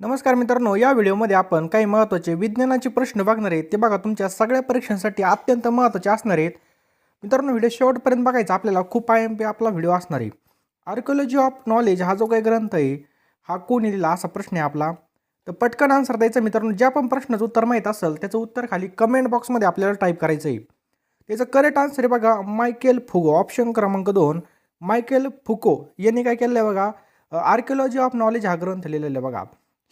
नमस्कार मित्रांनो, या व्हिडिओमध्ये आपण काही महत्त्वाचे विज्ञानाचे प्रश्न बघणार आहेत. ते बघा तुमच्या सगळ्या परीक्षांसाठी अत्यंत महत्त्वाचे असणार आहेत. मित्रांनो, व्हिडिओ शेवटपर्यंत बघायचा. आपल्याला खूप IMP आपला व्हिडिओ असणार आहे. आर्किओलॉजी ऑफ नॉलेज हा जो काही ग्रंथ आहे, हा कोणी लिहिला असा प्रश्न आहे आपला. तर पटकन आन्सर द्यायचं मित्रांनो. ज्या पण प्रश्नाचं उत्तर माहीत असेल त्याचं उत्तर खाली कमेंट बॉक्समध्ये आपल्याला टाईप करायचं आहे. त्याचं करेक्ट आन्सर आहे बघा मायकेल फुको, ऑप्शन क्रमांक 2 मायकेल फुको यांनी काय केलं आहे बघा, आर्किओलॉजी ऑफ नॉलेज हा ग्रंथ लिहिलेला आहे बघा.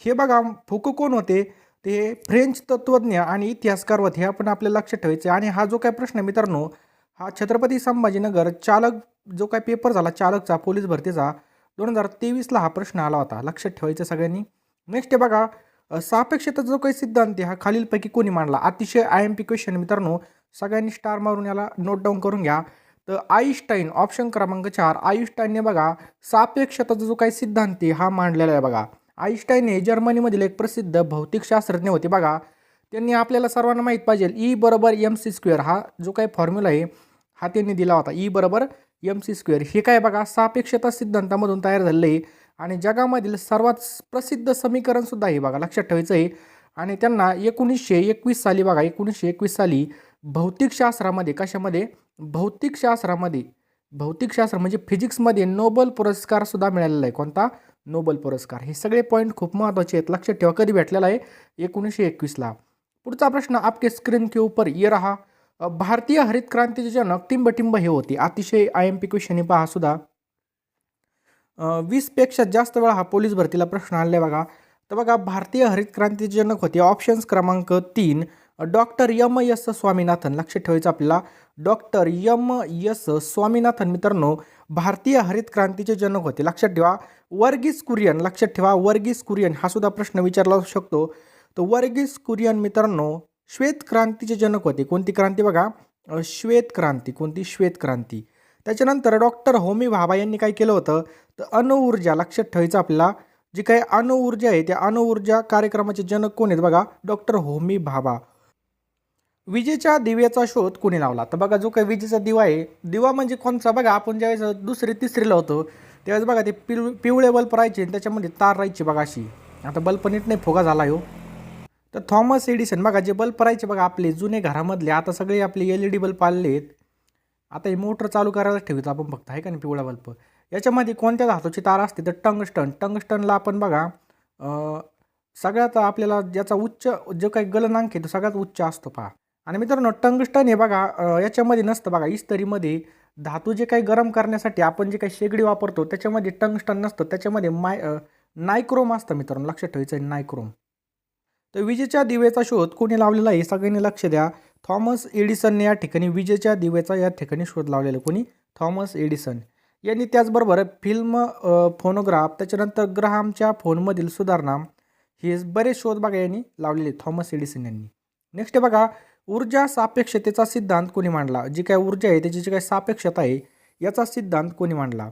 हे बघा फुको कोण होते, ते फ्रेंच तत्त्वज्ञ आणि इतिहासकार होते. हे आपण आपल्याला लक्षात ठेवायचे. आणि हा जो काय प्रश्न आहे मित्रांनो, हा छत्रपती संभाजीनगर चालक जो काय पेपर झाला चालकचा पोलीस भरतीचा 2023ला हा प्रश्न आला होता. लक्षात ठेवायचं सगळ्यांनी. नेक्स्ट आहे बघा, सापेक्षतेचा जो काही सिद्धांत आहे हा खालीलपैकी कोणी मांडला. अतिशय IMP क्वेश्चन मित्रांनो, सगळ्यांनी स्टार मारून याला नोट डाऊन करून घ्या. तर आईन्स्टाईन, ऑप्शन क्रमांक 4 आईन्स्टाईनने बघा सापेक्षतेचा जो काही सिद्धांत आहे हा मांडलेला आहे बघा. आईन्स्टाईन हे जर्मनीमधील एक प्रसिद्ध भौतिकशास्त्रज्ञ होते बघा. त्यांनी आपल्याला सर्वांना माहीत पाहिजे E बरोबर MC² हा जो काही फॉर्म्युला आहे हा त्यांनी दिला होता. E बरोबर MC². हे काय बघा सापेक्षता सिद्धांतामधून तयार झालेलं आहे आणि जगामधील सर्वात प्रसिद्ध समीकरणसुद्धा आहे बघा. लक्षात ठेवायचं आहे. आणि त्यांना 1921 साली बघा 1921 साली भौतिकशास्त्रामध्ये कशामध्ये भौतिकशास्त्र म्हणजे फिजिक्समध्ये नोबेल पुरस्कारसुद्धा मिळालेला आहे. कोणता? नोबेल पुरस्कार. हे सगळे पॉईंट खूप महत्त्वाचे आहेत. लक्षात ठेवा कधी भेटलेला आहे 1921ला. पुढचा प्रश्न आपके स्क्रीन के ऊपर ये रहा. भारतीय हरित क्रांतीचे जनक टिंबटिंब हे होते. अतिशय IMP क्वेश्चन आहे पहा सुद्धा. 20पेक्षा जास्त वेळा हा पोलीस भरतीला प्रश्न आलेला आहे बघा. तर बघा भारतीय हरित क्रांतीचे जनक होते. ऑप्शन्स क्रमांक 3 डॉक्टर M.S. स्वामीनाथन. लक्षात ठेवायचं आपल्याला. Doctor M.S. स्वामीनाथन मित्रांनो भारतीय हरित क्रांतीचे जनक होते. लक्षात ठेवा. वर्गीस कुरियन. लक्षात ठेवा वर्गीस कुरियन हा सुद्धा प्रश्न विचारला जाऊ शकतो. तर वर्गीस कुरियन मित्रांनो श्वेत क्रांतीचे जनक होते. कोणती क्रांती बघा? श्वेत क्रांती. कोणती? श्वेत क्रांती. त्याच्यानंतर डॉक्टर होमी भाभा यांनी काय केलं होतं, तर अणुऊर्जा. लक्षात ठेवायचं आपल्याला. जी काही अणुऊर्जा आहे त्या अणुऊर्जा कार्यक्रमाचे जनक कोण आहेत बघा? डॉक्टर होमी भाभा. विजेच्या दिव्याचा शोध कोणी लावला? तर बघा जो काही विजेचा दिवा आहे, दिवा म्हणजे कोणचा बघा, आपण ज्यावेळेस दुसरी तिसरीला होतो त्यावेळेस बघा ते पिवळे बल्ब राहायचे आणि त्याच्यामध्ये तार राहायची बघा अशी. आता बल्ब नीट नाही फुगा झाला हो. तर थॉमस एडिसन बघा जे बल्ब राहायचे बघा आपले जुने घरामधले, आता सगळे आपले LED बल्ब आलेले आहेत. आता हे मोटर चालू करायला ठेवतो आपण फक्त, आहे का नाही, पिवळा बल्ब. याच्यामध्ये कोणत्या धातूची तार असते? तर टंगस्टनला आपण बघा सगळ्यात आपल्याला ज्याचा उच्च जो काही गलनांक आहे तो सगळ्यात उच्च असतो पहा. आणि मित्रांनो टंगस्टन हे बघा याच्यामध्ये नसतं बघा. इस्त्रीमध्ये धातू जे काही गरम करण्यासाठी आपण जे काही शेगडी वापरतो त्याच्यामध्ये टंगस्टन नसतं, त्याच्यामध्ये नायक्रोम असतं मित्रांनो. लक्षात ठेवायचं आहे नायक्रोम. तर विजेच्या दिव्याचा शोध कोणी लावलेला आहे? सगळ्यांनी लक्ष द्या. थॉमस एडिसनने या ठिकाणी विजेच्या दिव्याचा या ठिकाणी शोध लावलेला. कोणी? थॉमस एडिसन यांनी. त्याचबरोबर फिल्म, फोनोग्राफ, त्याच्यानंतर ग्राहामच्या फोनमधील सुधारणा, हे बरेच शोध बघा यांनी लावलेले थॉमस एडिसन यांनी. नेक्स्ट बघा ऊर्जा सापेक्षतेचा सिद्धांत कोणी मांडला? जी काय ऊर्जा आहे त्याची जी काय सापेक्षता आहे याचा सिद्धांत कोणी मांडला?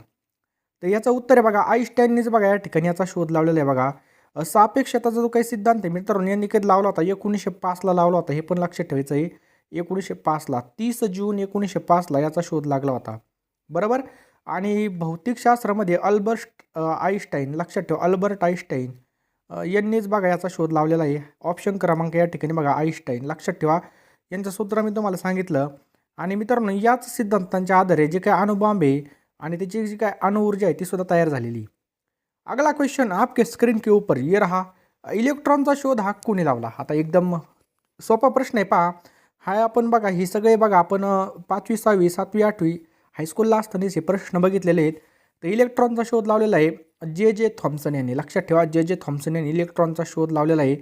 तर याचं उत्तर आहे बघा आईन्स्टाईननीच बघा या ठिकाणी याचा शोध लावलेला आहे बघा. सापेक्षताचा जो काही सिद्धांत आहे मित्रांनो यांनी कधी लावला होता? 1905ला लावला होता. हे पण लक्षात ठेवायचं आहे. 1905ला 30 जून 1905ला याचा शोध लागला होता. बरोबर. आणि भौतिकशास्त्रामध्ये अल्बर्ट आईन्स्टाईन. लक्षात ठेवा अल्बर्ट आईन्स्टाईन यांनीच बघा याचा शोध लावलेला आहे. ऑप्शन क्रमांक या ठिकाणी बघा आईन्स्टाईन. लक्षात ठेवा यांचं सूत्र मी तुम्हाला सांगितलं. आणि मित्रांनो याच सिद्धांतांच्या आधारे जे काही अणुबॉम्ब आहे आणि त्याची जी काय अणुऊर्जा आहे ती सुद्धा तयार झालेली. अगला क्वेश्चन आपके स्क्रीन के ऊपर ये रहा. इलेक्ट्रॉनचा शोध हा कोणी लावला? आता एकदम सोपा प्रश्न आहे पहा. हा आपण बघा हे सगळे बघा आपण 5वी 6वी 7वी 8वी हायस्कूलला असतानाच हे प्रश्न बघितलेले आहेत. तर इलेक्ट्रॉनचा शोध लावलेला आहे जे थॉम्सन यांनी. लक्षात ठेवा जे थॉम्सन यांनी इलेक्ट्रॉनचा शोध लावलेला आहे.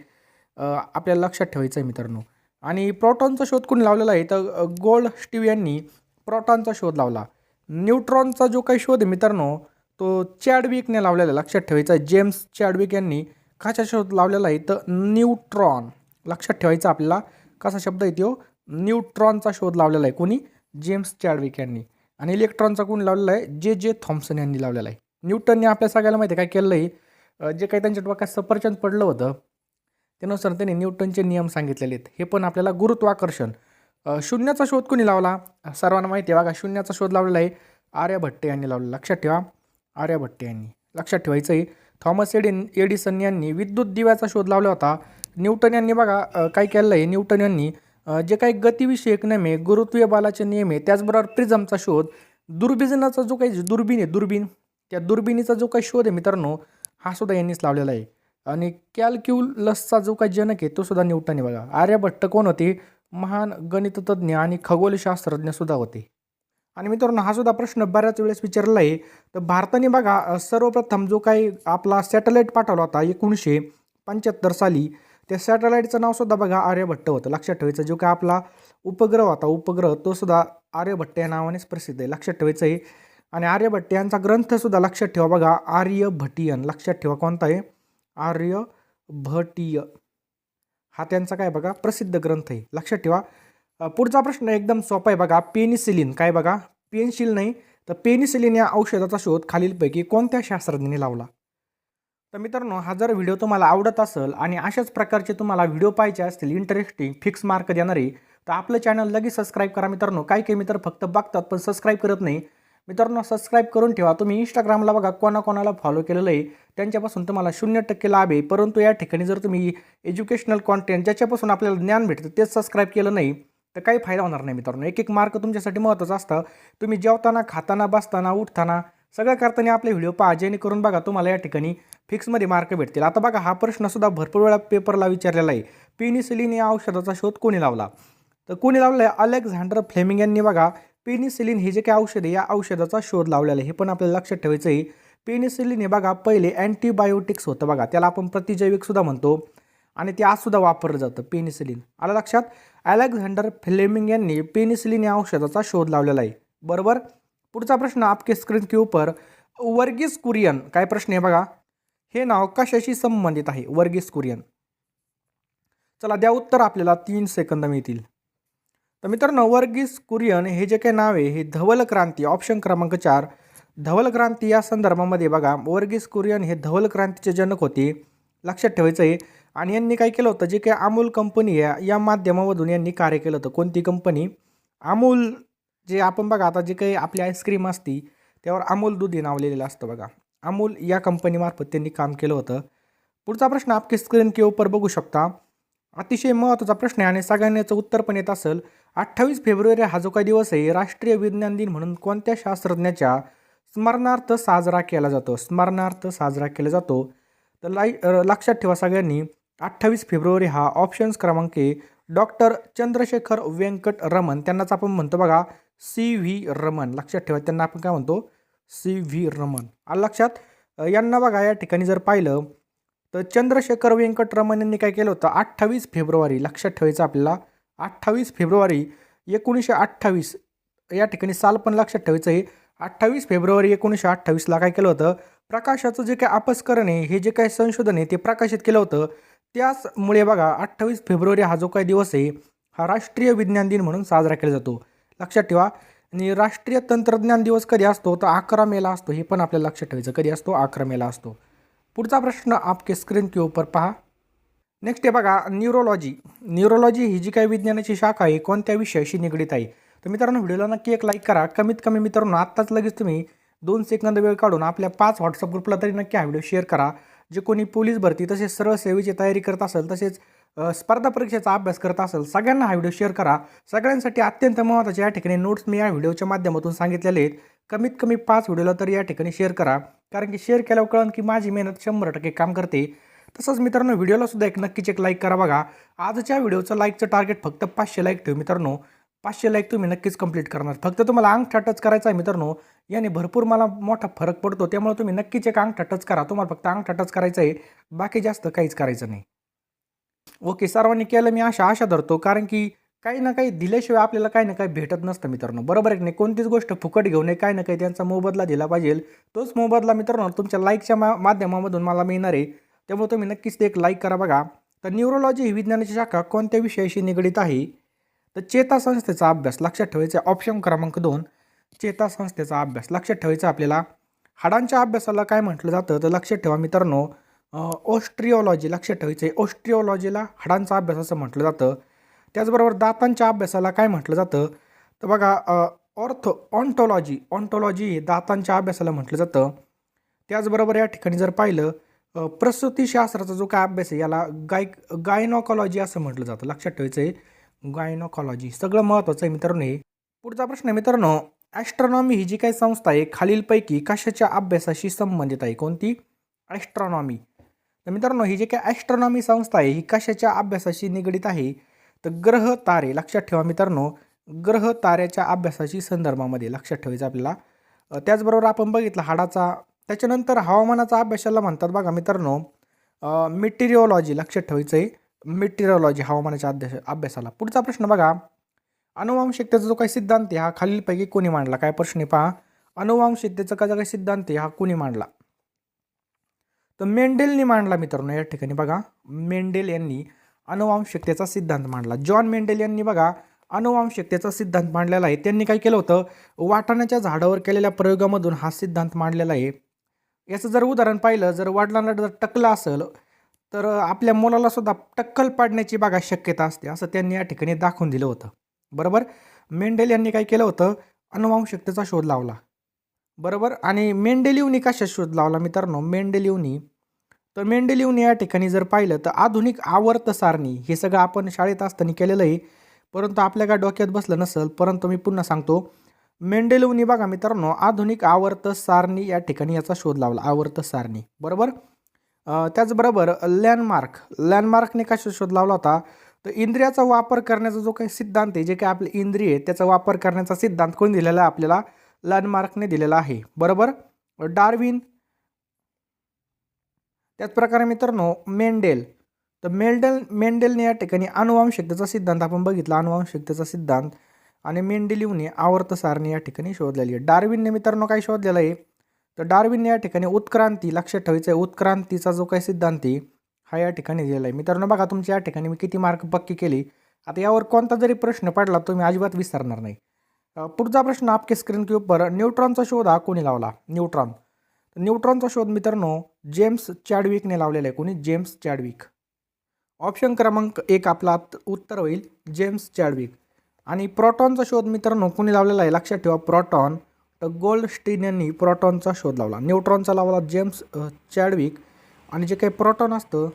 आपल्याला लक्षात ठेवायचं आहे मित्रांनो. आणि प्रोटॉनचा शोध कोणी लावलेला आहे? तर गोल्डस्टीव यांनी प्रोटॉनचा शोध लावला. न्यूट्रॉनचा जो काही शोध आहे मित्रांनो तो चॅडविकने लावलेला आहे. लक्षात ठेवायचा आहे जेम्स चॅडविक यांनी कसा शोध लावलेला आहे? तर न्यूट्रॉन. लक्षात ठेवायचं आपल्याला कसा शब्द आहे तो न्यूट्रॉनचा शोध लावलेला आहे. कोणी? जेम्स चॅडविक यांनी. आणि इलेक्ट्रॉनचा कोणी लावलेला आहे? जे थॉम्सन यांनी लावलेला आहे. न्यूटनने आपल्या सगळ्याला माहिती आहे काय केलं आहे, जे काही त्यांच्या डोक्यात सफरचंद पडलं होतं त्यानुसार त्यांनी न्यूटनचे नियम सांगितलेले आहेत. हे पण आपल्याला गुरुत्वाकर्षण. शून्याचा शोध कोणी लावला? सर्वांना माहिती आहे बघा शून्याचा शोध लावलेला आहे आर्यभट्ट यांनी लावलेला. लक्षात ठेवा आर्यभट्ट यांनी. लक्षात ठेवायचं आहे. थॉमस एडिसन यांनी विद्युत दिव्याचा शोध लावला होता. न्यूटन यांनी बघा काय केलेलं आहे, न्यूटन यांनी जे काही गतिविषयक नियम आहे, गुरुत्वीय बलाचे नियम आहे, त्याचबरोबर प्रिझमचा शोध, दुर्बिणीचा जो काही दुर्बीण आहे दुर्बीण, त्या दुर्बिणीचा जो काही शोध आहे मित्रांनो, हा सुद्धा यांनीच लावलेला आहे. आणि कॅल्क्युलसचा जो काही जनक आहे तो सुद्धा न्यूटन आहे बघा. आर्यभट्ट कोण होते? महान गणिततज्ञ आणि खगोलशास्त्रज्ञ सुद्धा होते. आणि मित्रांनो हा सुद्धा प्रश्न बऱ्याच वेळेस विचारला आहे. तर भारताने बघा सर्वप्रथम जो काही आपला सॅटेलाईट पाठवला होता 1975 साली, त्या सॅटेलाईटचं नाव सुद्धा बघा आर्यभट्ट होतं. लक्षात ठेवायचं. जो काय आपला उपग्रह होता, उपग्रह तो सुद्धा आर्यभट्ट या नावानेच प्रसिद्ध आहे. लक्षात ठेवायचं आहे. आणि आर्यभट्ट यांचा ग्रंथसुद्धा लक्षात ठेवा बघा, आर्यभटीयन. लक्षात ठेवा कोणता आहे? आर्यभटीय हा त्यांचा काय बघा प्रसिद्ध ग्रंथ आहे. लक्षात ठेवा. पुढचा प्रश्न एकदम सोपा आहे बघा. पेनिसिलिन काय बघा, पेन्सिल नाही तर पेनिसिलिन या औषधाचा शोध खालीलपैकी कोणत्या शास्त्रज्ञाने लावला? तर मित्रांनो हा जर व्हिडिओ तुम्हाला आवडत असेल आणि अशाच प्रकारचे तुम्हाला व्हिडिओ पाहिजे असतील इंटरेस्टिंग फिक्स मार्क देणारे, तर आपलं चॅनल लगेच सबस्क्राईब करा मित्रांनो. काही मित्र फक्त बघतात पण सबस्क्राईब करत नाही. मित्रांनो सबस्क्राईब करून ठेवा. तुम्ही इंस्टाग्रामला बघा कोणाकोणाला फॉलो केलेलं आहे त्यांच्यापासून तुम्हाला 0% लाभ आहे. परंतु या ठिकाणी जर तुम्ही एज्युकेशनल कॉन्टेंट ज्याच्यापासून आपल्याला ज्ञान भेटतं तेच सबस्क्राईब केलं नाही तर काही फायदा होणार नाही मित्रांनो. एक मार्क तुमच्यासाठी महत्त्वाचं असतं. तुम्ही जेवताना, खाताना, बसताना, उठताना सगळं करताना आपले व्हिडिओ पहा, जेणेकरून बघा तुम्हाला या ठिकाणी फिक्समध्ये मार्क भेटतील. आता बघा हा प्रश्नसुद्धा भरपूर वेळा पेपरला विचारलेला आहे. पेनिसिलिन या औषधाचा शोध कोणी लावला? तर कोणी लावला आहे? अलेक्झांडर फ्लेमिंग यांनी बघा पेनिसिलिन हे जे काही औषध आहे या औषधाचा शोध लावलेला आहे. हे पण आपल्याला लक्षात ठेवायचं आहे. पेनिसिलिन हे बघा पहिले अँटीबायोटिक्स होतं बघा, त्याला आपण प्रतिजैविक सुद्धा म्हणतो आणि ते आजसुद्धा वापरलं जातं पेनिसिलिन. आलं लक्षात? अलेक्झांडर फ्लेमिंग यांनी पेनिसिलिन या औषधाचा शोध लावलेला आहे. बरोबर. पुढचा प्रश्न आपके स्क्रीन के ऊपर. वर्गीस कुरियन काय प्रश्न आहे बघा, हे नाव कशाशी संबंधित आहे? वर्गीस कुरियन. चला द्या उत्तर, आपल्याला 3 सेकंद मिळतील. तर मित्रांनो वर्गीस कुरियन हे जे काही नाव आहे हे धवल क्रांती, ऑप्शन क्रमांक 4, धवल क्रांती या संदर्भामध्ये बघा वर्गीस कुरियन हे धवल क्रांतीचे जनक होते. लक्षात ठेवायचं आहे. आणि यांनी काय केलं होतं, जे काही अमूल कंपनी आहे या माध्यमामधून यांनी कार्य केलं होतं. कोणती कंपनी? अमूल. जे आपण बघा आता जे काही आपली आईस्क्रीम असती त्यावर अमूल दूध हे नाव लिहिलेलं असतं बघा. अमूल या कंपनीमार्फत त्यांनी काम केलं होतं. पुढचा प्रश्न आपके स्क्रीन के ऊपर बघू शकता. अतिशय महत्त्वाचा प्रश्न आहे आणि सगळ्यांना याचं उत्तर पण येत असेल. 28 फेब्रुवारी हा जो काही दिवस आहे राष्ट्रीय विज्ञान दिन म्हणून कोणत्या शास्त्रज्ञाच्या स्मरणार्थ साजरा केला जातो? स्मरणार्थ साजरा केला जातो. तर लक्षात ठेवा सगळ्यांनी 28 फेब्रुवारी हा ऑप्शन्स क्रमांक आहे डॉक्टर चंद्रशेखर व्यंकट रमन, त्यांनाच आपण म्हणतो बघा CV रमन. लक्षात ठेवा त्यांना आपण काय म्हणतो? CV रमन. आलं लक्षात? यांना बघा या ठिकाणी जर पाहिलं तर चंद्रशेखर व्यंकट रमन यांनी काय केलं होतं 28 फेब्रुवारी. लक्षात ठेवायचं आपल्याला 28 फेब्रुवारी 1928 या ठिकाणी साल पण लक्षात ठेवायचं आहे. 28 फेब्रुवारी 1928ला काय केलं होतं, प्रकाशाचं जे काही अपस्करण आहे हे जे काही संशोधन आहे ते प्रकाशित केलं होतं. त्याचमुळे बघा 28 फेब्रुवारी हा जो काही दिवस आहे हा राष्ट्रीय विज्ञान दिन म्हणून साजरा केला जातो. लक्षात ठेवा. आणि राष्ट्रीय तंत्रज्ञान दिवस कधी असतो? तर 11 मेला असतो. हे पण आपल्याला लक्षात ठेवायचं. कधी असतो? 11 मेला असतो. पुढचा प्रश्न आपके स्क्रीन के ऊपर पहा. नेक्स्ट आहे बघा न्यूरोलॉजी. न्यूरोलॉजी ही जी काही विज्ञानाची शाखा आहे कोणत्या विषयाशी निगडीत आहे? तर मित्रांनो व्हिडिओला नक्की एक लाईक करा. कमीत कमी मित्रांनो आत्ताच लगेच तुम्ही 2 सेकंद वेळ काढून आपल्या 5 व्हॉट्सअप ग्रुपला तरी नक्की हा व्हिडिओ शेअर करा. जे कोणी पोलीस भरती तसेच सरळ सेवेची तयारी करत असेल, तसेच स्पर्धा परीक्षेचा अभ्यास करत असेल, सगळ्यांना हा व्हिडिओ शेअर करा. सगळ्यांसाठी अत्यंत महत्त्वाचे या ठिकाणी नोट्स मी या व्हिडिओच्या माध्यमातून सांगितलेले आहेत. कमीत कमी 5 व्हिडिओला तरी या ठिकाणी शेअर करा, कारण की शेअर केल्यावर कळण की माझी मेहनत 100% काम करते. तसंच मित्रांनो व्हिडिओला सुद्धा नक्कीच एक लाईक करा बघा. आजच्या व्हिडिओचं लाईकचं टार्गेट फक्त 500 लाईक ठेव मित्रांनो. 500 लाईक तुम्ही नक्कीच कंप्लीट करणार. फक्त तुम्हाला अंगठा टच करायचा आहे मित्रांनो. याने भरपूर मला मोठा फरक पडतो. त्यामुळे तुम्ही नक्कीच एक अंगठा टच करा. तुम्हाला फक्त अंगठा टच करायचा आहे, बाकी जास्त काहीच करायचं नाही. ओके, सर्वांनी केलं मी आशा धरतो, कारण की काही ना काही दिल्याशिवाय आपल्याला काही ना काही भेटत नसतं मित्रांनो. बरोबर आहे की नाही? कोणतीच गोष्ट फुकट घेऊ नये, काही ना काही त्यांचा मोबदला दिला पाहिजे. तोच मोबदला मित्रांनो तुमच्या लाईकच्या माध्यमामधून मला मिळणार आहे. त्यामुळे तुम्ही नक्कीच ते एक लाईक करा बघा. तर न्यूरोलॉजी ही विज्ञानाची शाखा कोणत्या विषयाशी निगडीत आहे? तर चेतासंस्थेचा अभ्यास. लक्षात ठेवायचा ऑप्शन क्रमांक 2 चेतासंस्थेचा अभ्यास. लक्षात ठेवायचं आपल्याला. हाडांच्या अभ्यासाला काय म्हटलं जातं? तर लक्षात ठेवा मित्रांनो ऑस्ट्रिओलॉजी. लक्षात ठेवायचं आहे ऑस्ट्रिओलॉजीला हाडांचा अभ्यास असं म्हटलं जातं. त्याचबरोबर दातांच्या अभ्यासाला काय म्हटलं जातं? तर बघा ऑन्टॉलॉजी. ऑन्टॉलॉजी दातांच्या अभ्यासाला म्हटलं जातं. त्याचबरोबर या ठिकाणी जर पाहिलं प्रसूतीशास्त्राचा जो काय अभ्यास आहे याला गायनॉकॉलॉजी असं म्हटलं जातं. लक्षात ठेवायचं आहे गायनॉकॉलॉजी. सगळं महत्त्वाचं आहे मित्रांनो हे. पुढचा प्रश्न आहे मित्रांनो, ॲस्ट्रॉनॉमी ही जी काही संस्था आहे खालीलपैकी कशाच्या अभ्यासाशी संबंधित आहे? कोणती? ॲस्ट्रॉनॉमी. तर मित्रांनो ही जी काही ॲस्ट्रॉनॉमी संस्था आहे ही कशाच्या अभ्यासाशी निगडीत आहे? तर ग्रह तारे. लक्षात ठेवा मित्रांनो, ग्रह ताऱ्याच्या अभ्यासाशी संदर्भामध्ये लक्षात ठेवायचं आपल्याला. त्याचबरोबर आपण बघितलं हाडाचा. त्याच्यानंतर हवामानाचा अभ्यासाला म्हणतात बघा मित्रांनो मेटेरिओलॉजी. लक्षात ठेवायचं आहे मेटेरिओलॉजी हवामानाच्या अभ्यासाला. पुढचा प्रश्न बघा, अनुवांशिकतेचा जो काही सिद्धांत आहे हा खालीलपैकी कोणी मांडला? काय प्रश्न आहे पहा, अनुवांशिकतेचा जो काही सिद्धांत आहे हा कोणी मांडला? तर मेंडेलनी मांडला मित्रांनो. या ठिकाणी बघा मेंडेल यांनी अनुवांशिकतेचा सिद्धांत मांडला. जॉन मेंडेल यांनी बघा अनुवांशिकतेचा सिद्धांत मांडलेला आहे. त्यांनी काय केलं होतं, वाटाण्याच्या झाडावर केलेल्या प्रयोगामधून हा सिद्धांत मांडलेला आहे. याचं जर उदाहरण पाहिलं, जर वडिलांना जर टकलं असेल तर आपल्या मुलाला सुद्धा टक्कल पाडण्याची बघा शक्यता असते, असं त्यांनी या ठिकाणी दाखवून दिलं होतं. बरोबर. मेंडेल यांनी काय केलं होतं, अनुवांशिकतेचा शोध लावला. बरोबर. आणि मेंडेलिव्हनी कशा शोध लावला मित्रांनो? मेंडेलिव्हनी या ठिकाणी जर पाहिलं तर आधुनिक आवर्त सारणी. हे सगळं आपण शाळेत असताना केलेलं आहे, परंतु आपल्या काय डोक्यात बसलं नसेल. परंतु मी पुन्हा सांगतो, मेंडेलिव्हनी बघा मित्रांनो आधुनिक आवर्त सारणी या ठिकाणी याचा शोध लावला. आवर्त सारणी. बरोबर. त्याचबरोबर लँडमार्कने कशा शोध लावला होता? तर इंद्रियाचा वापर करण्याचा जो काही सिद्धांत आहे, जे काही आपले इंद्रिय आहे त्याचा वापर करण्याचा सिद्धांत कोण दिलेला आहे आपल्याला? लँडमार्कने दिलेला आहे. बरोबर. डार्विन. त्याचप्रकारे मित्रांनो मेंडेल. तर मेंडेलने या ठिकाणी अनुवांशिकतेचा सिद्धांत आपण बघितला, अनुवांशिकतेचा सिद्धांत. आणि मेंडेलिव्हने आवर्त सारणी या ठिकाणी शोधलेली आहे. डार्विनने मित्रांनो काय शोधलेलं आहे? तर डार्विनने या ठिकाणी उत्क्रांती. लक्षात ठेवायचं आहे उत्क्रांतीचा जो काही सिद्धांत आहे हा या ठिकाणी दिलेला आहे. मित्रांनो बघा तुमच्या या ठिकाणी मी किती मार्क पक्की केली. आता यावर कोणता जरी प्रश्न पडला तुम्ही अजिबात विसरणार नाही. पुढचा प्रश्न आपके स्क्रीन के ऊपर, न्यूट्रॉनचा शोध हा कोणी लावला? न्यूट्रॉनचा शोध मित्रांनो जेम्स चॅडविकने लावलेला आहे. कोणी? James Chadwick. ऑप्शन क्रमांक 1 आपला उत्तर होईल जेम्स चॅडविक. आणि प्रोटॉनचा शोध मित्रांनो कोणी लावलेला आहे? लक्षात ठेवा प्रोटॉन. तर गोल्डस्टीन यांनी प्रोटॉनचा शोध लावला. न्यूट्रॉनचा लावला जेम्स चॅडविक. आणि जे काही प्रोटॉन असतं,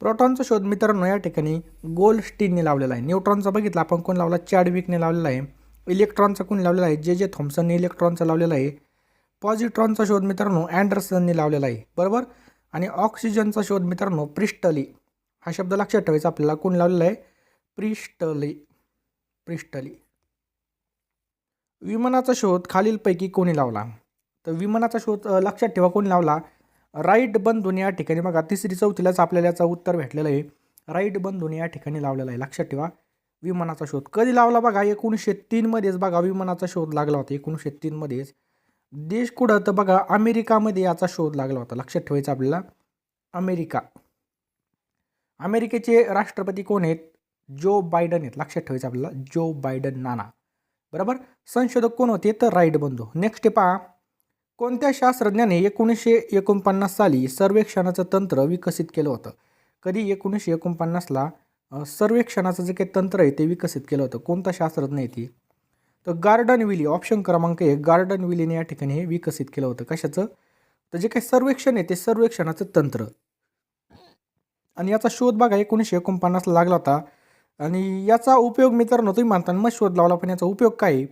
प्रोटॉनचा शोध मित्रांनो या ठिकाणी गोल्डस्टीनने लावलेला आहे. न्यूट्रॉनचा बघितला आपण कोण लावला? चॅडविकने लावलेला आहे. इलेक्ट्रॉनचा कोणी लावलेला आहे? जे थॉम्सनने इलेक्ट्रॉनचा लावलेला आहे. पॉझिट्रॉनचा शोध मित्रांनो अँडरसनने लावलेला आहे. बरोबर. आणि ऑक्सिजनचा शोध मित्रांनो प्रिस्टली. हा शब्द लक्षात ठेवायचा आपल्याला. कोण लावलेला आहे? प्रिस्टली. विमानाचा शोध खालीलपैकी कोणी लावला? तर विमानाचा शोध लक्षात ठेवा कोणी लावला? राईट बंधूने या ठिकाणी बघा 3री 4थीलाच आपल्याला याचं उत्तर भेटलेलं आहे. राईट बंधूने या ठिकाणी लावलेला आहे. लक्षात ठेवा विमानाचा शोध कधी लावला बघा? 1903 मध्येच बघा विमानाचा शोध लागला होता. 1903 मध्येच. देश कुठं? तर बघा अमेरिकामध्ये याचा शोध लागला होता. लक्षात ठेवायचं आपल्याला अमेरिका. अमेरिकेचे राष्ट्रपती कोण आहेत? जो बायडन आहेत. लक्षात ठेवायचं आपल्याला जो बायडन नाना. बरोबर. संशोधक कोण होते? तर राईट बंधू. नेक्स्ट पहा, कोणत्या शास्त्रज्ञाने 1949 साली सर्वेक्षणाचं तंत्र विकसित केलं होतं? कधी? 1949ला सर्वेक्षणाचं जे काही तंत्र आहे ते विकसित केलं होतं. कोणता शास्त्रज्ञ आहे ती? तर गार्डन विली. ऑप्शन क्रमांक 1 गार्डन विलीने या ठिकाणी हे विकसित केलं होतं. कशाचं? तर जे काही सर्वेक्षण आहे ते सर्वेक्षणाचं तंत्र. आणि याचा शोध बघा 1949ला लागला होता. आणि याचा उपयोग मित्रांनो तुम्ही म्हणता मग शोध लावला, पण याचा उपयोग काय आहे?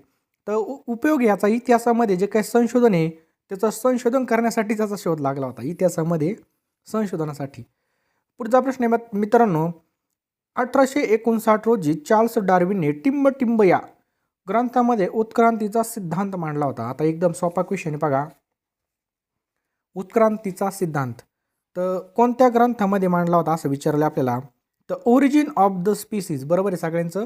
तर उपयोग याचा इतिहासामध्ये जे काही संशोधन आहे त्याचं संशोधन करण्यासाठी त्याचा शोध लागला होता. इतिहासामध्ये संशोधनासाठी. पुढचा प्रश्न आहे मित्रांनो, 1859 रोजी चार्ल्स डार्विनने टिंब या ग्रंथामध्ये उत्क्रांतीचा सिद्धांत मांडला होता. आता एकदम सोपा क्वेश्चन आहे बघा. उत्क्रांतीचा सिद्धांत तर कोणत्या ग्रंथामध्ये मांडला होता असं विचारलं आपल्याला? तर ओरिजिन ऑफ द स्पीसीज. बरोबर आहे सगळ्यांचं.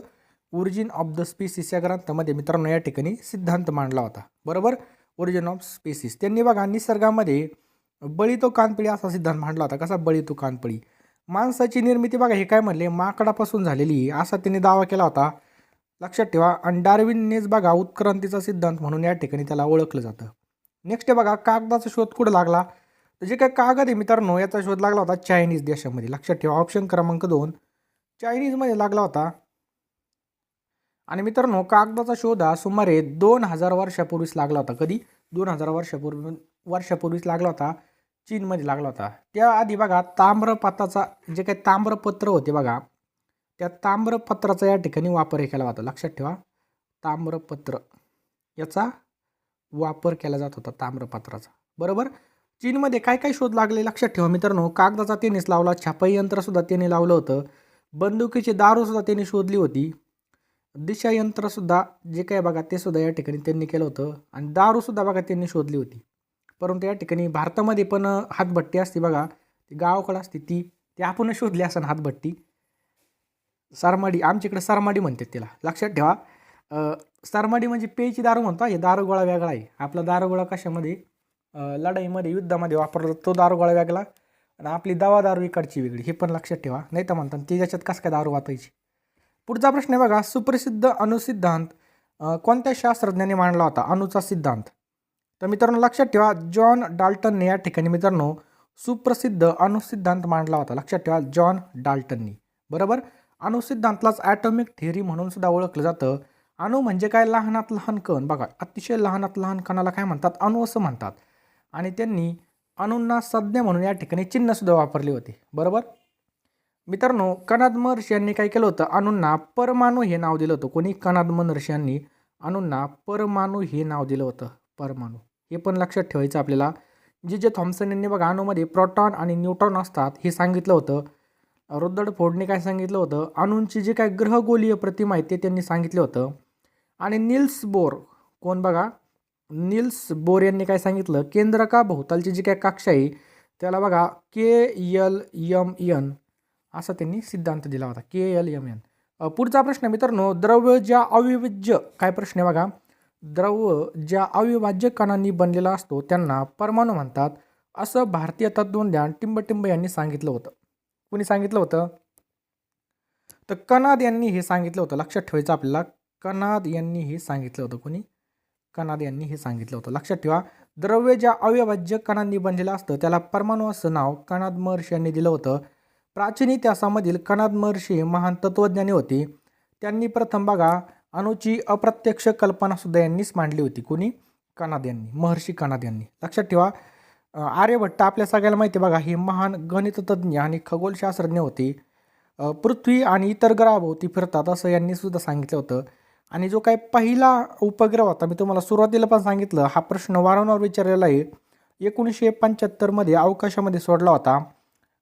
ओरिजिन ऑफ द स्पीसीस या ग्रंथामध्ये मित्रांनो या ठिकाणी सिद्धांत मांडला होता. बरोबर. Origin of species. त्यांनी बघा निसर्गामध्ये बळी तो कानपळी असा सिद्धांत मांडला होता. कसा? बळी तो कानपळी. माणसाची निर्मिती बघा हे काय म्हणले? माकडापासून झालेली असा त्यांनी दावा केला होता. लक्षात ठेवा. आणि डार्विननेच बघा उत्क्रांतीचा सिद्धांत म्हणून या ठिकाणी त्याला ओळखलं जातं. नेक्स्ट आहे बघा कागदाचा शोध कुठं लागला? तर जे काय कागद आहे मित्रांनो याचा शोध लागला होता चायनीज देशामध्ये. लक्षात ठेवा. ऑप्शन क्रमांक 2 चायनीजमध्ये लागला होता. आणि मित्रांनो कागदाचा शोध हा सुमारे 2000 वर्षापूर्वीच लागला होता. कधी? 2000 वर्षापूर्वीच लागला होता चीनमध्ये लागला होता. त्याआधी बघा ताम्रपात्राचा जे काही ताम्रपत्र होते बघा, त्या ताम्रपत्राचा या ठिकाणी वापर केला होता. लक्षात ठेवा, ताम्रपत्र याचा वापर केला जात होता, ताम्रपत्राचा. बरोबर. चीनमध्ये काय काय शोध लागले लक्षात ठेवा मित्रांनो. कागदाचा त्यांनीच लावला, छापाई यंत्रसुद्धा त्यांनी लावलं होतं, बंदुकीची दारूसुद्धा त्यांनी शोधली होती, दिशा यंत्रसुद्धा जे काय बघा ते सुद्धा या ठिकाणी त्यांनी केलं होतं, आणि दारूसुद्धा बघा त्यांनी शोधली होती. परंतु या ठिकाणी भारतामध्ये पण हातभट्टी असते बघा, ती गावाकडे असते, ती आपण शोधली असं हातभट्टी. सरमाडी, आमच्याकडे सरमाडी म्हणतात त्याला. लक्षात ठेवा, सरमाडी म्हणजे पेयची दारू म्हणतो. हे दारूगोळा वेगळा आहे. आपला दारूगोळा कशामध्ये, लढाईमध्ये युद्धामध्ये वापरला तो दारूगोळा वेगळा, आणि आपली दारू इकडची वेगळी. हे पण लक्षात ठेवा, नाही तर म्हणतात ती त्याच्यात कसं काय दारू वाचायची. पुढचा प्रश्न आहे बघा, सुप्रसिद्ध अणुसिद्धांत कोणत्या शास्त्रज्ञाने मांडला होता, अणूचा सिद्धांत. तर मित्रांनो लक्षात ठेवा, जॉन डाल्टनने या ठिकाणी मित्रांनो सुप्रसिद्ध अणुसिद्धांत मांडला होता. लक्षात ठेवा, जॉन डाल्टननी. बरोबर. अणुसिद्धांतलाच ॲटॉमिक थिअरी म्हणून सुद्धा ओळखलं जातं. अणू म्हणजे काय, लहानात लहान कण. बघा, अतिशय लहानात लहान कणाला काय म्हणतात, अणू असं म्हणतात. आणि त्यांनी अणूंना संज्ञा म्हणून या ठिकाणी चिन्हसुद्धा वापरले होते. बरोबर. मित्रांनो, कणाद महर्षी यांनी काय केलं होतं, अणूंना परमाणू हे नाव दिलं होतं. कोणी, कणाद महर्षी यांनी अणूंना परमाणू हे नाव दिलं होतं, परमाणू. हे पण लक्षात ठेवायचं आपल्याला. जे थॉम्सन यांनी बघा अणूमध्ये प्रोटॉन आणि न्यूट्रॉन असतात हे सांगितलं होतं. रुदरफोर्डने काय सांगितलं होतं, अणूंची जे काय ग्रहगोलीय प्रतिमा आहे ते त्यांनी सांगितलं होतं. आणि निल्स बोर, कोण बघा, निल्स बोर यांनी काय सांगितलं, केंद्रका भोवतालची जी काय कक्षा आहे त्याला बघा KLMN असा त्यांनी सिद्धांत दिला होता, KLMN. पुढचा प्रश्न मित्रांनो, द्रव्य ज्या अविभाज्य, काय प्रश्न आहे बघा, द्रव्य ज्या अविभाज्य कणांनी बनलेला असतो त्यांना परमाणू म्हणतात असं भारतीय तत्त्वज्ञान टिंबटिंब यांनी सांगितलं होतं. कोणी सांगितलं होतं, तर कणाद यांनी हे सांगितलं होतं. लक्षात ठेवायचं आपल्याला, कणाद यांनी हे सांगितलं होतं. कोणी, कणाद यांनी हे सांगितलं होतं. लक्षात ठेवा, द्रव्य ज्या अविभाज्य कणांनी बनलेलं असतं त्याला परमाणू असं नाव कणाद महर्षी यांनी दिलं होतं. प्राचीन इतिहासामधील कणाद महर्षी महान तत्त्वज्ञानी होते. त्यांनी प्रथम बघा अणूची अप्रत्यक्ष कल्पनासुद्धा यांनीच मांडली होती. कोणी, कणाद यांनी, महर्षी कणाद यांनी. लक्षात ठेवा, आर्यभट्ट आपल्या सगळ्याला माहिती बघा, हे महान गणिततज्ञ आणि खगोलशास्त्रज्ञ होते. पृथ्वी आणि इतर ग्रहाभोवती फिरतात असं यांनी सुद्धा सांगितलं होतं. आणि जो काही पहिला उपग्रह होता, मी तुम्हाला सुरुवातीला पण सांगितलं, हा प्रश्न वारंवार विचारलेला आहे, 1975मध्ये अवकाशामध्ये सोडला होता.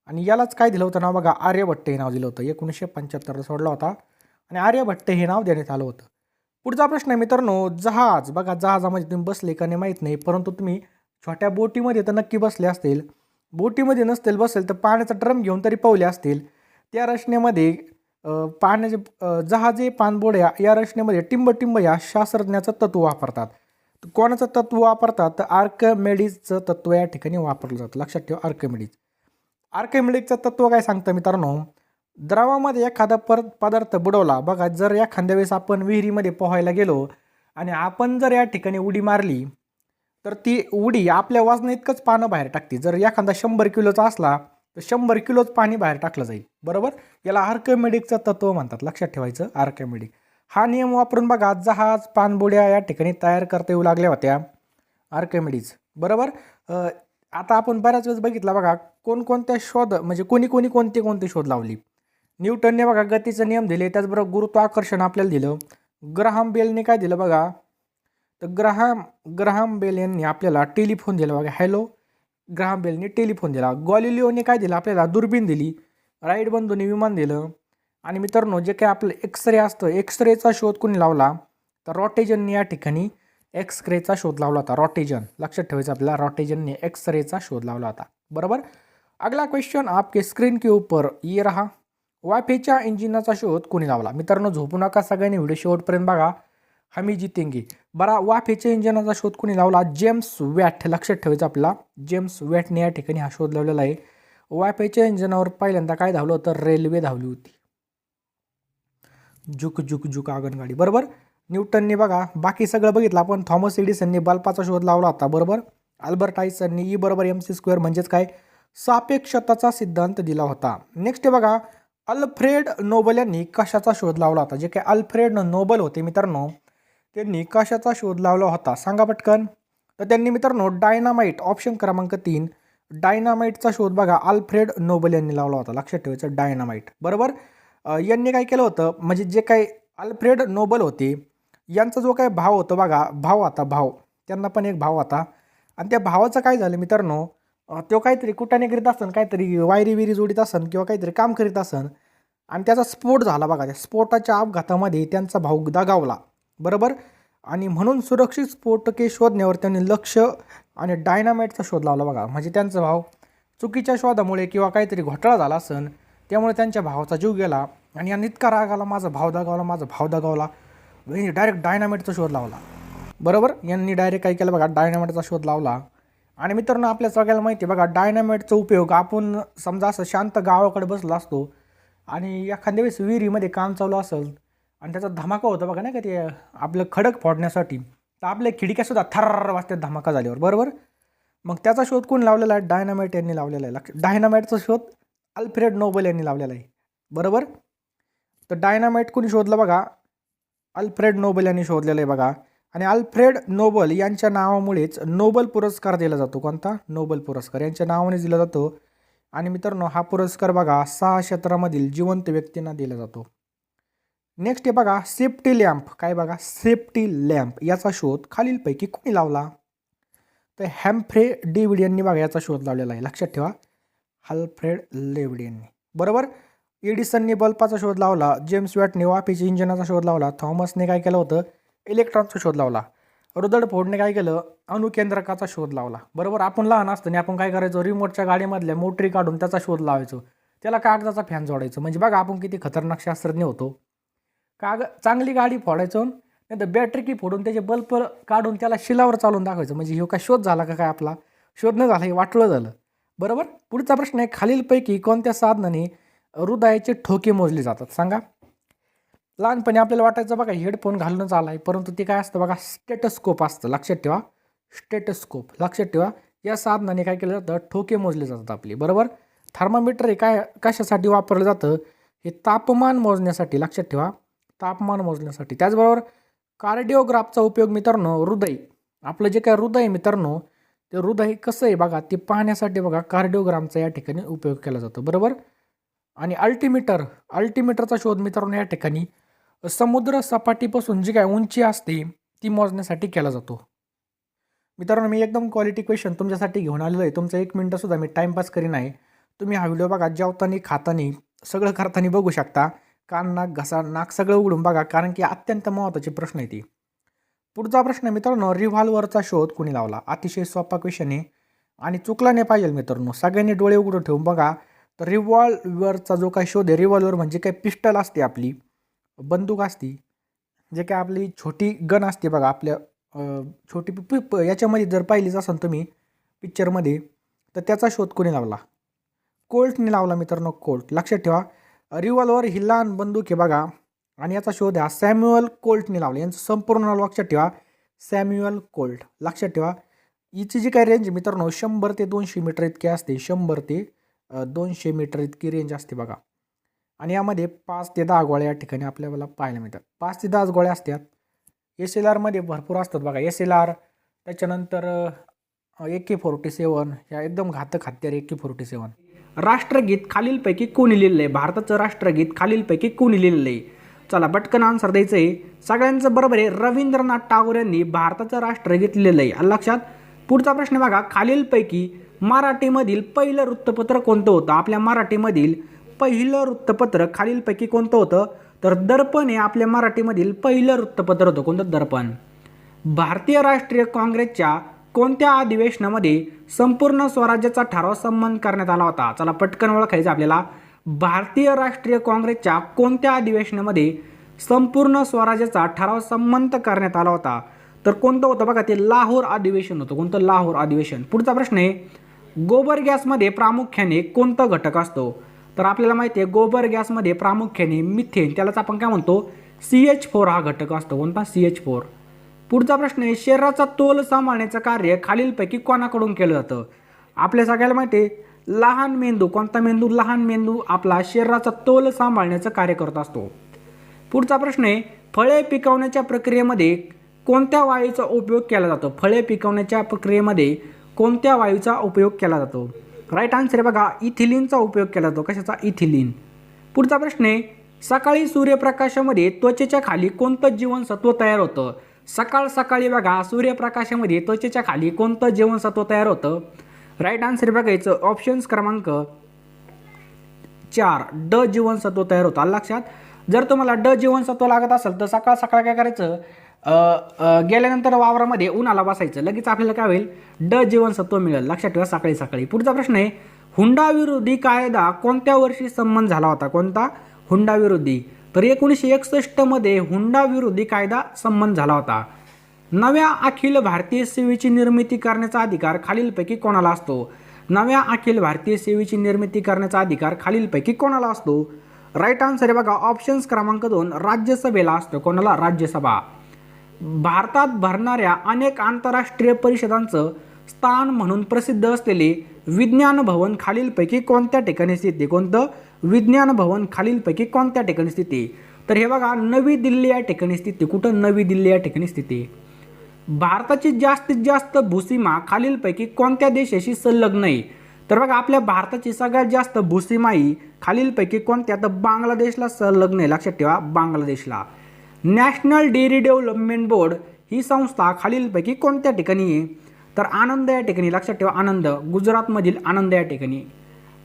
आणि यालाच काय दिलं होतं नाव बघा, आर्यभट्ट हे नाव दिलं होतं. 1975 सोडला होता आणि आर्यभट्ट हे नाव देण्यात आलं होतं. पुढचा प्रश्न आहे मित्रांनो, जहाज. बघा, जहाजामध्ये तुम्ही बसले का नाही माहीत नाही, परंतु तुम्ही छोट्या बोटीमध्ये तर नक्की बसले असतील. बोटीमध्ये नसतील बसेल तर पाण्याचा ड्रम घेऊन तरी पावले असतील. त्या रचनेमध्ये पाण्याचे जहाजे, पाणबोड्या या रचनेमध्ये टिंबटिंब या शास्त्रज्ञाचं तत्व वापरतात. तर कोणाचं तत्व वापरतात, तर आर्किमिडीजचं तत्व या ठिकाणी वापरलं जातं. लक्षात ठेवा, आर्किमिडीज. आर्किमिडीजचं तत्व काय सांगतं मित्रांनो, द्रवामध्ये एखादा पदार्थ बुडवला. बघा, जर एखाद्या वेळेस आपण विहिरीमध्ये पोहायला गेलो आणि आपण जर या ठिकाणी उडी मारली तर ती उडी आपल्या वजना इतकंच पाणी बाहेर टाकते. जर एखादा 100 किलोचा असला तर 100 किलोच पाणी बाहेर टाकलं जाईल. बरोबर. याला आर्किमिडीजचं तत्व म्हणतात. लक्षात ठेवायचं, आर्किमिडीज. हा नियम वापरून बघा जहाज, पाणबुड्या या ठिकाणी तयार करता येऊ लागल्या होत्या, आर्किमिडीज. बरोबर. आता आपण बऱ्याच वेळेस बघितला बघा, कोणकोणत्या शोध म्हणजे कोणते शोध लावली. न्यूटनने बघा गतीचे नियम दिले, त्याचबरोबर गुरुत्वाकर्षण आपल्याला दिलं. ग्राहम बेलने काय दिलं बघा, तर ग्राहम बेल यांनी आपल्याला टेलिफोन दिला बघा. हॅलो, ग्राहम बेलने टेलिफोन दिला. गॉलिलिओने काय दिलं आपल्याला, दुर्बीण दिली. राईट बंधूंनी विमान दिलं. आणि मित्रांनो, जे काय आपलं एक्सरे असतं, एक्सरेचा शोध कोणी लावला, तर रॉटेजनने या ठिकाणी एक्सरेचा शोध लावला होता. रॉटेजन. लक्षात ठेवायचं आपल्याला, रॉटेजनने एक्सरेचा शोध लावला होता. बरोबर. अगला क्वेश्चन आपके स्क्रीन के ऊपर ये रहा, वायफायच्या इंजिनाचा शोध कोणी लावला. मित्रांनो, झोपू नका, सगळ्यांनी व्हिडिओ शेवटपर्यंत बघा, हमी जितेंगे. बरा, वाफेच्या इंजिनाचा शोध कोणी लावला, जेम्स वॅट. लक्षात ठेवायचं आपला, जेम्स वॅटने या ठिकाणी हा शोध लावलेला आहे. वाफेच्या इंजिनावर पहिल्यांदा काय धावलं होतं, रेल्वे धावली होती. जुक जुक जुक आगनगाडी. बरोबर. न्यूटनने बघा बाकी सगळं बघितलं आपण. थॉमस एडिसनने बल्बाचा शोध लावला होता. बरोबर. अल्बर्ट आइन्स्टाईनने E = mc² म्हणजेच काय, सापेक्षताचा सिद्धांत दिला होता. नेक्स्ट आहे बघा, अल्फ्रेड नोबल यांनी कशाचा शोध लावला होता. जे काय अल्फ्रेड नोबल होते मित्रांनो, त्यांनी कशाचा शोध लावला होता सांगा पटकन. तर त्यांनी मित्रांनो डायनामाइट, ऑप्शन क्रमांक 3, डायनामाईटचा शोध बघा अल्फ्रेड नोबेल यांनी लावला होता. लक्षात ठेवायचं डायनामाईट. बरोबर. यांनी काय केलं होतं, म्हणजे जे काही अल्फ्रेड नोबेल होते यांचा जो काही भाव होता बघा, भाव त्यांना पण एक भाव होता. आणि त्या भावाचं काय झालं मित्रांनो, तो काहीतरी कुटाने करीत असन, काहीतरी वायरी विरी जोडीत असन किंवा काहीतरी काम करीत असन आणि त्याचा स्फोट झाला बघा. त्या स्फोटाच्या अपघातामध्ये त्यांचा भाऊ दगावला. बरोबर. आणि म्हणून सुरक्षित स्फोटके शोधण्यावर त्यांनी लक्ष आणि डायनामाईटचा शोध लावला बघा. म्हणजे त्यांचा भाव चुकीच्या शोधामुळे किंवा काहीतरी घोटाळा झाला असन, त्यामुळे त्यांच्या भावाचा जीव गेला आणि यांनी इतका राग आला, माझा भाव दगावला. यांनी डायरेक्ट डायनामाईटचा शोध लावला. बरोबर. यांनी डायरेक्ट काय केलं बघा, डायनामाईटचा शोध लावला. आणि मित्रांनो आपल्या सगळ्याला माहिती आहे बघा, डायनामाईटचा उपयोग आपण समजा असं शांत गावाकडे बसला असतो आणि एखाद्या वेळेस विहिरीमध्ये काम चालू असेल आणि त्याचा धमाका होता बघा नाही का, ते आपलं खडक फोडण्यासाठी, तर आपल्या खिडक्यासुद्धा थर्र वाजतात धमाका झाल्यावर. बरोबर. मग त्याचा शोध कोण लावलेला आहे? डायनामाईट यांनी लावलेला आहे. डायनामाईटचा शोध अल्फ्रेड नोबेल यांनी लावलेला आहे. बरोबर. तर डायनामाईट कोणी शोधलं बघा, अल्फ्रेड नोबेल यांनी शोधलेलं आहे बघा. आणि अल्फ्रेड नोबेल यांच्या नावामुळेच नोबेल पुरस्कार दिला जातो. कोणता? नोबेल पुरस्कार यांच्या नावाने दिला जातो. आणि मित्रांनो हा पुरस्कार बघा 6 क्षेत्रामधील जिवंत व्यक्तींना दिला जातो. नेक्स्ट आहे बघा सेफ्टी लॅम्प. काय बघा, सेफ्टी लॅम्प याचा शोध खालीलपैकी कोणी लावला? तर हॅम्फ्रे डेव्हिड यांनी बघा याचा शोध लावलेला आहे. लक्षात ठेवा, अल्फ्रेड डेव्हिड यांनी. बरोबर. एडिसनने बल्बाचा शोध लावला. जेम्स वॅटने वाफेच्या इंजिनाचा शोध लावला. थॉमसने काय केलं होतं? इलेक्ट्रॉनचा शोध लावला. रुदरफोर्डने काय केलं? अणुकेंद्रकाचा शोध लावला. बरोबर. आपण लहान असताना आपण काय करायचो, रिमोटच्या गाडीमधल्या मोटरी काढून त्याचा शोध लावायचो, त्याला कागदाचा फॅन जोडायचो. म्हणजे बघा आपण किती खतरनाक शास्त्रज्ञ होतो. चांगली गाडी फोडायचो, नाही तर बॅटरी की फोडून त्याचे बल्ब काढून त्याला शिलावर चालून दाखवायचं. म्हणजे हे काय शोध झाला का? काय आपला शोध न झाला, हे वाटलं झालं. बरोबर. पुढचा प्रश्न आहे, खालीलपैकी कोणत्या साधनाने हृदयाचे ठोके मोजले जातात? सांगा. लहानपणी आपल्याला वाटायचं बघा हेडफोन घालूनच आला आहे, परंतु ते काय असतं बघा, स्टेटोस्कोप असतं. लक्षात ठेवा, स्टेटोस्कोप. लक्षात ठेवा, या साधनाने काय केलं जातं? ठोके मोजले जातात आपले. बरोबर. थर्मामीटर हे काय कशासाठी वापरलं जातं? हे तापमान मोजण्यासाठी. लक्षात ठेवा, तापमान मोजण्यासाठी. त्याचबरोबर कार्डिओग्राफचा उपयोग मित्रांनो, हृदय आपलं जे काय हृदय मित्रांनो, ते हृदय कसं आहे बघा ते पाहण्यासाठी बघा कार्डिओग्रामचा या ठिकाणी उपयोग केला जातो. बरोबर. आणि अल्टिमीटरचा शोध मित्रांनो या ठिकाणी समुद्र सपाटीपासून जी काय उंची असते ती मोजण्यासाठी केला जातो. मित्रांनो मी एकदम क्वालिटी क्वेश्चन तुमच्यासाठी घेऊन आलेलो आहे. तुमचा 1 मिनटंसुद्धा मी टाईमपास करीन आहे. तुम्ही हा व्हिडिओ बघा, जेवताना खाताना सगळं करताना बघू शकता. कान नाक घसा नाक सगळं उघडून बघा, कारण की अत्यंत महत्त्वाचे प्रश्न आहे ती. पुढचा प्रश्न मित्रांनो, रिव्हॉल्वरचा शोध कोणी लावला? अतिशय सोपा क्वेश्चन आहे आणि चुकला नाही पाहिजे मित्रांनो. सगळ्यांनी डोळे उघडून ठेवून बघा. तर रिव्हॉल्वरचा जो काही शोध आहे, रिव्हॉल्वर म्हणजे काय पिस्टल असते, आपली बंदूक असते, जे काय आपली छोटी गन असते बघा, आपल्या छोटी याच्यामध्ये जर पाहिलीच असाल तुम्ही पिक्चरमध्ये, तर त्याचा शोध कोणी लावला? कोल्टने लावला मित्रांनो, कोल्ट. लक्षात ठेवा, रिव्हॉल्वर ही लहान बंदूक आहे बघा आणि याचा शोध हा सॅम्युअल कोल्टने लावला. यांचं संपूर्ण नाव लक्षात ठेवा, सॅम्युअल कोल्ट. लक्षात ठेवा, हिची जी काही रेंज मित्रांनो 100 ते 200 मीटर इतकी असते. 100 ते 200 मीटर इतकी रेंज असते बघा. आणि यामध्ये 5 ते 10 गोळ्या या ठिकाणी आपल्याला पाहायला मिळतात. 5 ते 10 गोळ्या असतात. SLRमध्ये भरपूर असतात बघा, SLR. त्याच्यानंतर AK-47 ह्या एकदम घातक हत्यार AK-47. राष्ट्रगीत खालीलपैकी कोणी लिहिलेलं आहे? भारताचं राष्ट्रगीत खालीलपैकी कोणी लिहिलेलं आहे? चला पटकन आन्सर द्यायचं आहे. सगळ्यांचं बरोबर आहे, रवींद्रनाथ टागोर यांनी भारताचं राष्ट्रगीत लिहिलेलं आहे. लक्षात. पुढचा प्रश्न बघा, खालीलपैकी मराठीमधील पहिलं वृत्तपत्र कोणतं होतं? आपल्या मराठीमधील पहिलं वृत्तपत्र खालीलपैकी कोणतं होतं? तर दर्पण हे आपल्या मराठीमधील पहिलं वृत्तपत्र होतं. कोणतं? दर्पण. भारतीय राष्ट्रीय काँग्रेसच्या कोणत्या अधिवेशनामध्ये संपूर्ण स्वराज्याचा ठराव संमत करण्यात आला होता? चला पटकन ओळखायचं आपल्याला. भारतीय राष्ट्रीय काँग्रेसच्या कोणत्या अधिवेशनामध्ये संपूर्ण स्वराज्याचा ठराव संमत करण्यात आला होता? तर कोणतं होतं बघा, ते लाहोर अधिवेशन होतं. कोणतं? लाहोर अधिवेशन. पुढचा प्रश्न आहे, गोबर गॅसमध्ये प्रामुख्याने कोणता घटक असतो? तर आपल्याला माहिती आहे गोबर गॅसमध्ये प्रामुख्याने मिथेन, त्यालाच आपण काय म्हणतो, CH4 हा घटक असतो. कोणता? CH4. पुढचा प्रश्न आहे, शरीराचा तोल सांभाळण्याचं कार्य खालीलपैकी कोणाकडून केलं जातं? आपल्या सगळ्याला माहिती आहे लहान मेंदू. कोणता मेंदू? लहान मेंदू आपला शरीराचा तोल सांभाळण्याचं कार्य करत असतो. पुढचा प्रश्न आहे, फळे पिकवण्याच्या प्रक्रियेमध्ये कोणत्या वायूचा उपयोग केला जातो? फळे पिकवण्याच्या प्रक्रियेमध्ये कोणत्या वायूचा उपयोग केला जातो? राईट आन्सर आहे बघा इथिलीनचा उपयोग केला जातो. कशाचा? इथिलीन. पुढचा प्रश्न आहे, सकाळी सूर्यप्रकाशामध्ये त्वचेच्या खाली कोणतं जीवनसत्व तयार होतं? सकाळ सकाळी बघा सूर्यप्रकाशामध्ये त्वचेच्या खाली कोणतं जीवनसत्व तयार होतं? राईट आन्सर बघायचं ऑप्शन्स क्रमांक 4 ड जीवनसत्व तयार होतं. लक्षात, जर तुम्हाला ड जीवनसत्व लागत असेल तर सकाळ सकाळ काय करायचं, गेल्यानंतर वावरामध्ये उन्हाला बसायचं, लगेच आपल्याला काय होईल, ड जीवनसत्व मिळेल. लक्षात ठेवा सकाळी सकाळी. पुढचा प्रश्न आहे, हुंडाविरोधी कायदा कोणत्या वर्षी संमत झाला होता? कोणता? हुंडाविरोधी. तर 1961 मध्ये हुंडाविरोधी कायदा संमत झाला होता. नव्या अखिल भारतीय सेवेची निर्मिती करण्याचा अधिकार खालीलपैकी कोणाला असतो? नव्या अखिल भारतीय सेवेची निर्मिती करण्याचा अधिकार खालीलपैकी कोणाला असतो? राईट आन्सर आहे बघा ऑप्शन्स क्रमांक 2 राज्यसभेला असतो. कोणाला? राज्यसभा. भारतात भरणाऱ्या अनेक आंतरराष्ट्रीय परिषदांचं स्थान म्हणून प्रसिद्ध असलेले विज्ञान भवन खालीलपैकी कोणत्या ठिकाणी स्थित आहे? कोणतं? विज्ञान भवन खालीलपैकी कोणत्या ठिकाणी स्थित आहे? तर हे बघा नवी दिल्ली या ठिकाणी स्थित आहे. कुठं? नवी दिल्ली या ठिकाणी स्थित आहे. भारताची जास्तीत जास्त भूसीमा खालीलपैकी कोणत्या देशाशी संलग्न आहे? तर बघा आपल्या भारताची सगळ्यात जास्त भूसीमा ही खालीलपैकी कोणत्या? तर बांगलादेशला संलग्न आहे. लक्षात ठेवा बांगलादेशला. नॅशनल डेअरी डेव्हलपमेंट बोर्ड ही संस्था खालीलपैकी कोणत्या ठिकाणी आहे? तर आनंद या ठिकाणी. लक्षात ठेवा आनंद, गुजरातमधील आनंद या ठिकाणी.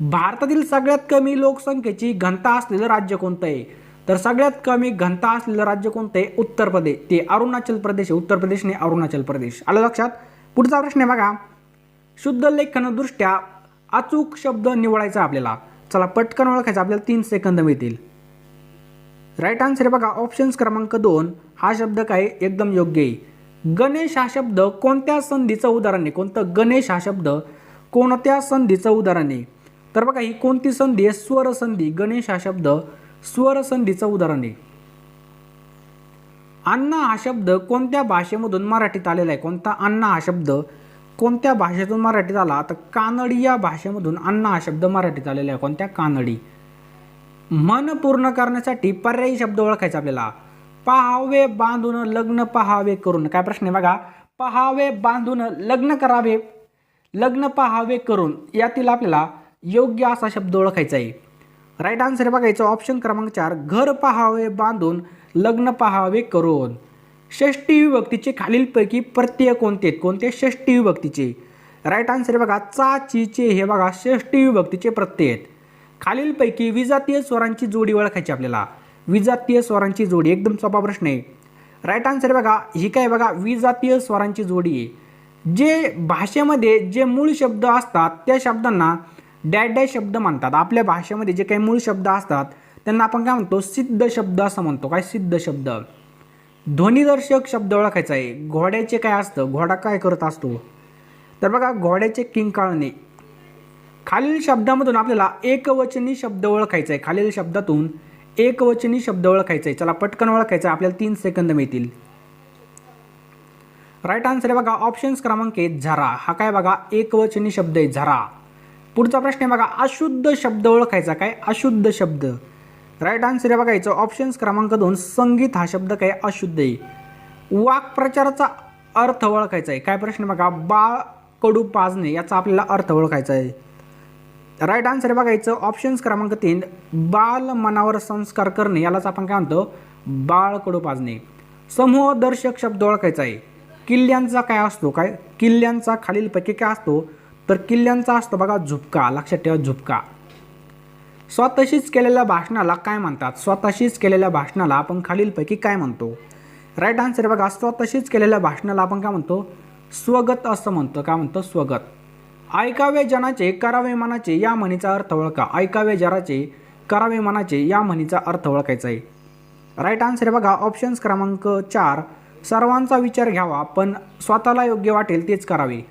भारतातील सगळ्यात कमी लोकसंख्येची घनता असलेलं राज्य कोणतं आहे? तर सगळ्यात कमी घनता असलेलं राज्य कोणतं आहे? उत्तर प्रदेश. ते अरुणाचल प्रदेश आहे. उत्तर प्रदेश नाही अरुणाचल प्रदेश. आलं लक्षात. पुढचा प्रश्न आहे बघा, शुद्ध लेखनदृष्ट्या अचूक शब्द निवडायचा आपल्याला. चला पटकन ओळखायचा, आपल्याला 3 सेकंद मिळतील. राईट आन्सर आहे बघा ऑप्शन्स क्रमांक 2 हा शब्द काय एकदम योग्य आहे. गणेश हा शब्द कोणत्या संधीचं उदाहरण आहे? कोणतं? गणेश हा शब्द कोणत्या संधीचं उदाहरण आहे? तर बघा ही कोणती संधी आहे? स्वर संधी. गणेश हा शब्द स्वर संधीचं उदाहरण आहे. अण्णा हा शब्द कोणत्या भाषेमधून मराठीत आलेला आहे? कोणता? अण्णा हा शब्द कोणत्या भाषेतून मराठीत आला? तर कानडी या भाषेमधून अण्णा हा शब्द मराठीत आलेला आहे. कोणत्या? कानडी. मन पूर्ण करण्यासाठी पर्यायी शब्द ओळखायचा आपल्याला. पहावे बांधून लग्न पहावे करून. काय प्रश्न आहे बघा, पहावे बांधून लग्न करावे, लग्न पहावे करून यातील आपल्याला योग्य असा शब्द ओळखायचा आहे. राईट आन्सर बघायचं ऑप्शन क्रमांक 4 घर पहावे बांधून लग्न पहावे करून. षष्टी विभक्तीचे खालीलपैकी प्रत्यय कोणते? कोणते? षष्टी विभक्तीचे. राईट आन्सर बघा चा ची चे हे बघा षष्टी विभक्तीचे प्रत्यय आहेत. खालीलपैकी विजातीय स्वरांची जोडी ओळखायची आपल्याला. विजातीय स्वरांची जोडी एकदम सोपा प्रश्न आहे. राईट आन्सर बघा ही काय बघा विजातीय स्वरांची जोडी आहे. जे भाषेमध्ये जे मूळ शब्द असतात त्या शब्दांना डॅश डॅश शब्द म्हणतात. आपल्या भाषेमध्ये जे काही मूळ शब्द असतात त्यांना आपण काय म्हणतो? सिद्ध शब्द असं म्हणतो. काय? सिद्ध शब्द. ध्वनिदर्शक शब्द ओळखायचा आहे. घोड्याचे काय असतं? घोडा काय करत असतो? तर बघा घोड्याचे किंकाळणे. खालील शब्दामधून आपल्याला एकवचनी शब्द ओळखायचा आहे. खालील शब्दातून एकवचनी शब्द ओळखायचा आहे. चला पटकन ओळखायचं आहे, आपल्याला 3 सेकंद मिळतील. राईट आन्सर आहे बघा ऑप्शन्स क्रमांक 1 झरा. हा काय बघा एकवचनी शब्द आहे झरा. पुढचा प्रश्न आहे बघा अशुद्ध शब्द ओळखायचा. काय? अशुद्ध शब्द. राईट आन्सर आहे बघायचं ऑप्शन्स क्रमांक 2 संगीत हा शब्द काय? अशुद्ध आहे. वाक्प्रचाराचा अर्थ ओळखायचा आहे. काय प्रश्न बघा बाळ कडू पाजणे याचा आपल्याला अर्थ ओळखायचा आहे. राईट आन्सर बघायचं ऑप्शन्स क्रमांक 3 बाल मनावर संस्कार करणे यालाच आपण काय म्हणतो? बाळ कडू पाजणे. समूह दर्शक शब्द ओळखायचा आहे. किल्ल्यांचा काय असतो? काय? किल्ल्यांचा खालीलपैकी काय असतो? तर किल्ल्यांचा असतो बघा झुपका. लक्षात ठेवा झुपका. स्वतःशीच केलेल्या भाषणाला काय म्हणतात? स्वतःशीच केलेल्या भाषणाला आपण खालीलपैकी काय म्हणतो? राईट आन्सर बघा स्वतःशीच केलेल्या भाषणाला आपण काय म्हणतो? स्वगत असं म्हणतो. काय म्हणतो? स्वगत. ऐकावे जनाचे करावे मनाचे या म्हणीचा अर्थ ओळखा. ऐकावे जनाचे करावे मनाचे या म्हणीचा अर्थ ओळखायचा आहे. राईट आन्सर बघा ऑप्शन्स क्रमांक 4 सर्वांचा विचार घ्यावा पण स्वतःला योग्य वाटेल तेच करावे.